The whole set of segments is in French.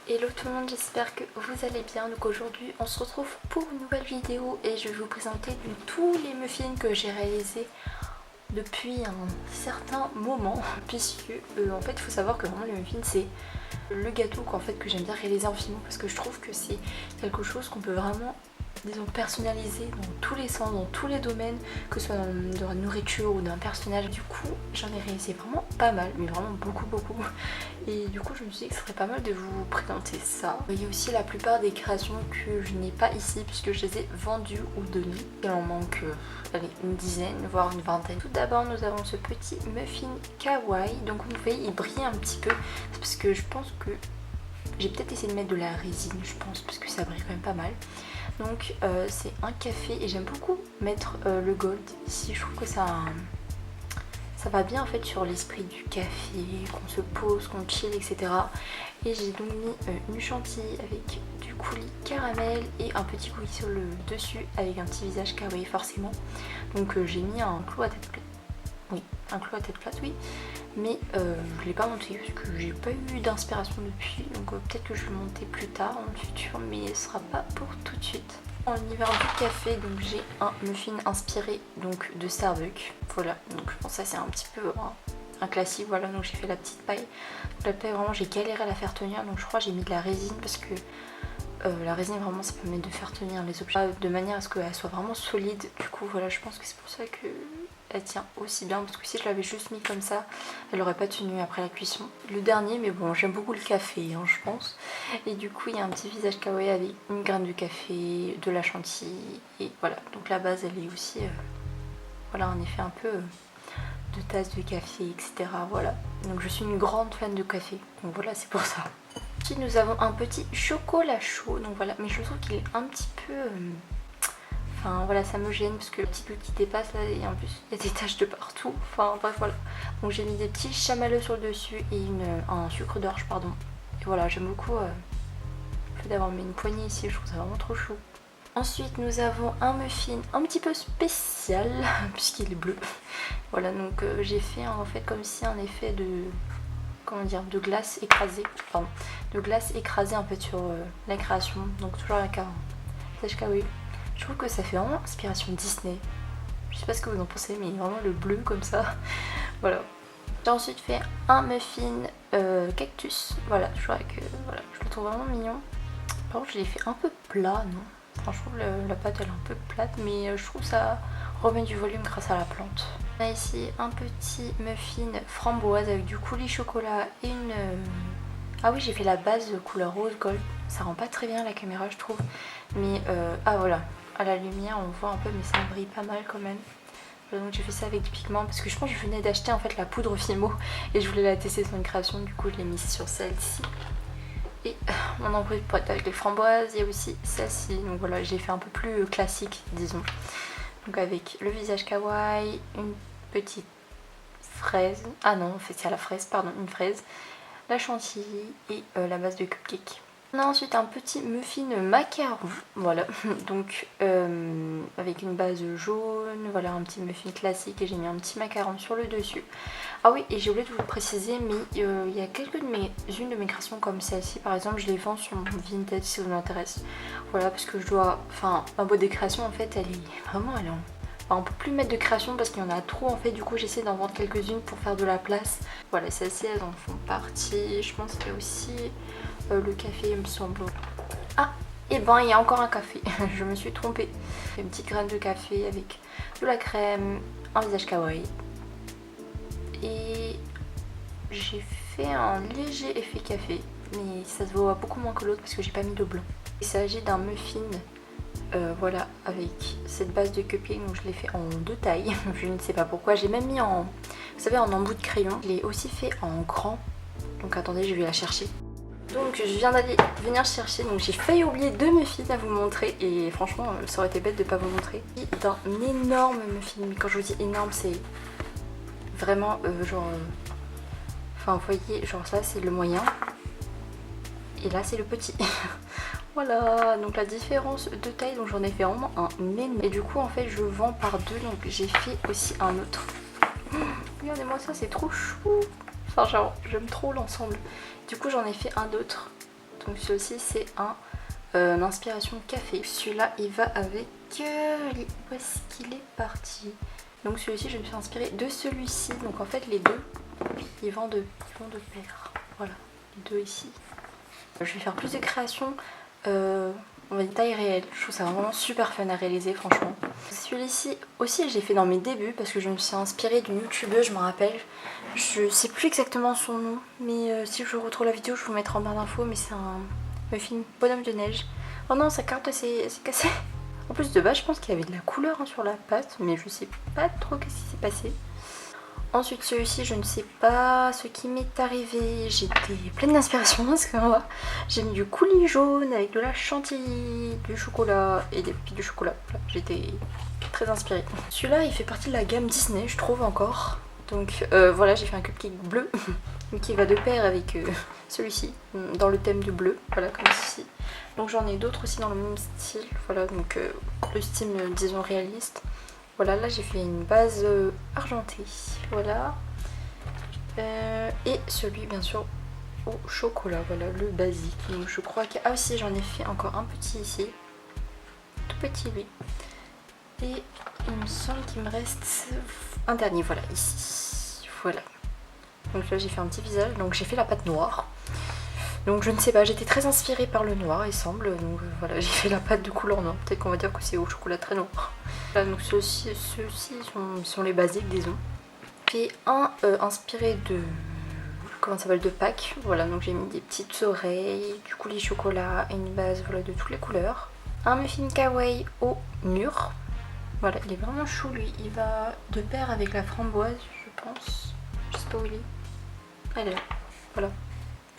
Hello tout le monde, j'espère que vous allez bien. Donc aujourd'hui on se retrouve pour une nouvelle vidéo et je vais vous présenter tous les muffins que j'ai réalisés depuis un certain moment, puisque en fait il faut savoir que vraiment le muffin c'est le gâteau que j'aime bien réaliser en film, parce que je trouve que c'est quelque chose qu'on peut vraiment, disons, personnaliser dans tous les sens, dans tous les domaines, que ce soit dans la nourriture ou d'un personnage. Du coup j'en ai réalisé vraiment pas mal, mais vraiment beaucoup. Et du coup je me suis dit que ce serait pas mal de vous présenter ça. Il y a aussi la plupart des créations que je n'ai pas ici puisque je les ai vendues ou données. Il en manque allez, une dizaine, voire une vingtaine. Tout d'abord nous avons ce petit muffin kawaii. Donc vous voyez il brille un petit peu parce que je pense que j'ai peut-être essayé de mettre de la résine, je pense, parce que ça brille quand même pas mal. Donc c'est un café et j'aime beaucoup mettre le gold ici. Je trouve que ça va bien en fait sur l'esprit du café, qu'on se pose, qu'on chill, etc. Et j'ai donc mis une chantilly avec du coulis caramel et un petit coulis sur le dessus avec un petit visage kawaii forcément. Donc j'ai mis un clou à tête plate. Oui, un clou à tête plate, oui. Mais je ne l'ai pas monté parce que j'ai pas eu d'inspiration depuis. Donc peut-être que je vais le monter plus tard dans le futur, mais ce sera pas pour tout de suite. En l'univers du café, donc j'ai un muffin inspiré donc de Starbucks. Voilà, donc je pense que ça c'est un petit peu un classique. Voilà, donc j'ai fait la petite paille. Donc la paille vraiment j'ai galéré à la faire tenir, donc je crois que j'ai mis de la résine parce que la résine vraiment ça permet de faire tenir les objets de manière à ce qu'elle soit vraiment solide. Du coup voilà, je pense que c'est pour ça que elle tient aussi bien, parce que si je l'avais juste mis comme ça elle aurait pas tenu après la cuisson. Le dernier, mais bon j'aime beaucoup le café hein, je pense, et du coup il y a un petit visage kawaii avec une graine de café, de la chantilly, et voilà, donc la base elle est aussi voilà un effet un peu de tasse de café, etc. Voilà, donc je suis une grande fan de café, donc voilà c'est pour ça. Ensuite nous avons un petit chocolat chaud, donc voilà, mais je trouve qu'il est un petit peu enfin voilà, ça me gêne parce que le petit goutte qui dépasse là, et en plus il y a des taches de partout. Enfin bref voilà. Donc j'ai mis des petits chamallows sur le dessus et un sucre d'orge pardon. Et voilà, j'aime beaucoup le fait d'avoir mis une poignée ici, je trouve ça vraiment trop chou. Ensuite nous avons un muffin un petit peu spécial puisqu'il est bleu. Voilà, donc j'ai fait en fait comme si un effet de, comment dire, de glace écrasée. Pardon, de glace écrasée un peu sur la création. Donc toujours avec un visage kawaii. Je trouve que ça fait vraiment inspiration Disney. Je sais pas ce que vous en pensez, mais vraiment le bleu comme ça. Voilà. J'ai ensuite fait un muffin cactus. Voilà, je crois que voilà, je le trouve vraiment mignon. Par contre, je l'ai fait un peu plat, non? Enfin, je trouve la pâte elle est un peu plate, mais je trouve ça remet du volume grâce à la plante. On a ici un petit muffin framboise avec du coulis chocolat et une... Ah oui, j'ai fait la base couleur rose gold. Ça rend pas très bien la caméra, je trouve. Mais ah voilà, à la lumière on voit un peu, mais ça brille pas mal quand même. Donc j'ai fait ça avec du pigment parce que je pense que je venais d'acheter en fait la poudre Fimo et je voulais la tester sur une création, du coup je l'ai mise sur celle-ci. Et mon embrouille pour être avec les framboises, il y a aussi celle-ci. Donc voilà, j'ai fait un peu plus classique disons. Donc avec le visage kawaii, une petite fraise. Ah non, en fait c'est à la fraise, pardon, une fraise. La chantilly et la base de cupcake. On a ensuite un petit muffin macaron, voilà, donc avec une base jaune, voilà un petit muffin classique et j'ai mis un petit macaron sur le dessus. Ah oui, et j'ai oublié de vous le préciser, mais il y a une de mes créations comme celle-ci par exemple, je les vends sur Vinted si ça vous intéresse. Voilà, parce que je dois, enfin ma boîte de création en fait elle est vraiment, elle est en... Enfin, on peut plus mettre de création parce qu'il y en a trop en fait, du coup j'essaie d'en vendre quelques-unes pour faire de la place. Voilà, celles-ci elles en font partie, je pense qu'il y a aussi le café il me semble. Ah, et ben il y a encore un café, je me suis trompée. Une petite graine de café avec de la crème, un visage kawaii. Et j'ai fait un léger effet café, mais ça se voit beaucoup moins que l'autre parce que j'ai pas mis de blanc. Il s'agit d'un muffin. Voilà, avec cette base de cupcake, donc je l'ai fait en deux tailles, je ne sais pas pourquoi, j'ai même mis en, vous savez, en embout de crayon. Je l'ai aussi fait en grand, donc attendez, je vais la chercher. Donc je viens d'aller venir chercher, donc j'ai failli oublier deux muffins à vous montrer, et franchement ça aurait été bête de pas vous montrer. C'est un énorme muffin, mais quand je vous dis énorme, c'est vraiment genre, enfin vous voyez, genre ça c'est le moyen, et là c'est le petit. Voilà, donc la différence de taille, donc j'en ai fait vraiment un énorme. Et du coup en fait je vends par deux, donc j'ai fait aussi un autre. Regardez-moi ça, c'est trop chou. Enfin genre j'aime trop l'ensemble. Du coup j'en ai fait un autre. Donc celui-ci c'est un inspiration café. Celui-là il va avec... Où est-ce qu'il est parti? Donc celui-ci je me suis inspirée de celui-ci. Donc en fait les deux ils vont de pair. Voilà, les deux ici. Je vais faire plus de créations on va dire taille réelle. Je trouve ça vraiment super fun à réaliser franchement. Celui-ci aussi j'ai fait dans mes débuts parce que je me suis inspirée d'une youtubeuse, je me rappelle. Je sais plus exactement son nom, mais si je retrouve la vidéo je vous mettrai en barre d'infos. Mais c'est un muffin bonhomme de neige. Oh non, sa carte s'est cassée. En plus de base je pense qu'il y avait de la couleur sur la pâte, mais je sais pas trop qu'est-ce qui s'est passé. Ensuite celui-ci je ne sais pas ce qui m'est arrivé, j'étais pleine d'inspiration parce que j'ai mis du coulis jaune avec de la chantilly, du chocolat et des pépites de chocolat. Voilà, j'étais très inspirée. Celui-là il fait partie de la gamme Disney je trouve encore. Donc voilà, j'ai fait un cupcake bleu qui va de pair avec celui-ci dans le thème du bleu, voilà comme ceci. Donc j'en ai d'autres aussi dans le même style, voilà donc le style disons réaliste. Voilà, là j'ai fait une base argentée, voilà. Et celui bien sûr au chocolat, voilà le basique. Donc je crois que... Ah aussi j'en ai fait encore un petit ici, tout petit lui. Et il me semble qu'il me reste un dernier, voilà ici, voilà. Donc là j'ai fait un petit visage, donc j'ai fait la pâte noire. Donc je ne sais pas, j'étais très inspirée par le noir il semble, donc voilà j'ai fait la pâte de couleur noire, peut-être qu'on va dire que c'est au chocolat très noir. Voilà, donc ceux-ci sont les basiques disons. Puis un inspiré de... comment ça s'appelle, de Pâques, voilà donc j'ai mis des petites oreilles, du coulis chocolat et une base voilà de toutes les couleurs. Un muffin kawaii au mûr, voilà il est vraiment chou lui, il va de pair avec la framboise je pense, je sais pas où il est, elle est là, voilà.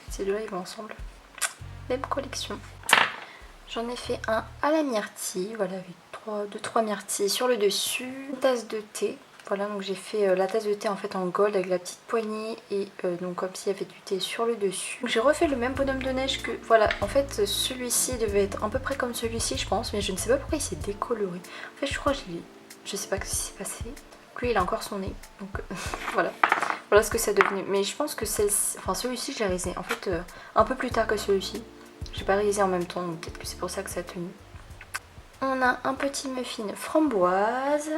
Ces deux là ils vont ensemble. Même collection. J'en ai fait un à la myrtille, voilà avec 2-3 myrtilles sur le dessus. Une tasse de thé. Voilà donc j'ai fait la tasse de thé en fait en gold avec la petite poignée et donc comme s'il y avait du thé sur le dessus. J'ai refait le même bonhomme de neige que... Voilà en fait celui-ci devait être à peu près comme celui-ci je pense, mais je ne sais pas pourquoi il s'est décoloré. En fait je crois que je sais pas ce qui s'est passé. Lui il a encore son nez donc voilà. Voilà ce que ça devenait. Mais je pense que celui-ci je l'ai réalisé en fait un peu plus tard que celui-ci. J'ai pas réalisé en même temps, donc peut-être que c'est pour ça que ça a tenu. On a un petit muffin framboise.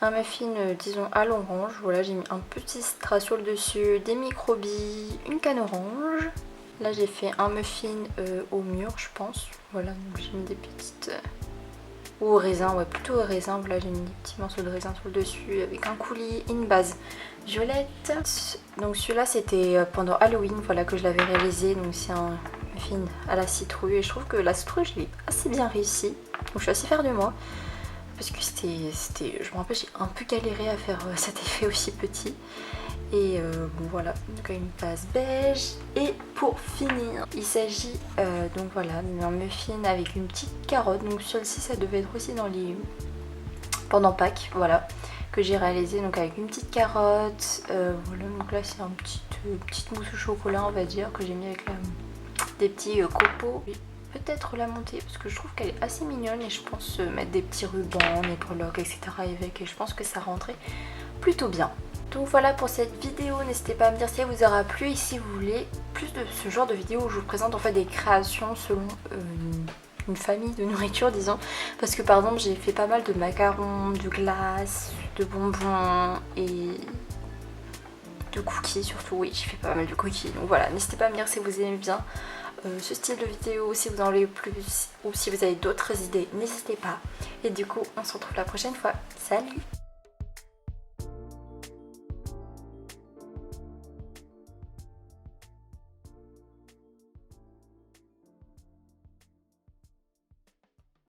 Un muffin disons à l'orange. Voilà j'ai mis un petit strass sur le dessus, des microbilles, une canne orange. Là j'ai fait un muffin au mûr je pense. Voilà donc j'ai mis des petites... ou au raisin, ouais plutôt au raisin, voilà j'ai mis des petits morceaux de raisin sur le dessus avec un coulis et une base violette. Donc celui-là c'était pendant Halloween, voilà que je l'avais réalisé, donc c'est un muffin à la citrouille et je trouve que la citrouille je l'ai assez bien réussi, donc je suis assez fière de moi parce que c'était, je me rappelle j'ai un peu galéré à faire cet effet aussi petit. Et bon voilà, donc une base beige. Et pour finir, il s'agit donc voilà d'un muffin avec une petite carotte. Donc celle-ci ça devait être aussi dans les... pendant Pâques, voilà, que j'ai réalisé donc avec une petite carotte. Voilà, donc là c'est un petite mousse au chocolat on va dire que j'ai mis avec des petits copeaux. Peut-être la monter parce que je trouve qu'elle est assez mignonne et je pense mettre des petits rubans, des breloques etc avec et je pense que ça rentrait plutôt bien. Donc voilà pour cette vidéo, n'hésitez pas à me dire si elle vous aura plu et si vous voulez plus de ce genre de vidéo où je vous présente en fait des créations selon une famille de nourriture disons. Parce que par exemple j'ai fait pas mal de macarons, de glace, de bonbons et de cookies surtout, oui j'ai fait pas mal de cookies. Donc voilà, n'hésitez pas à me dire si vous aimez bien ce style de vidéo, si vous en voulez plus ou si vous avez d'autres idées, n'hésitez pas. Et du coup on se retrouve la prochaine fois, salut!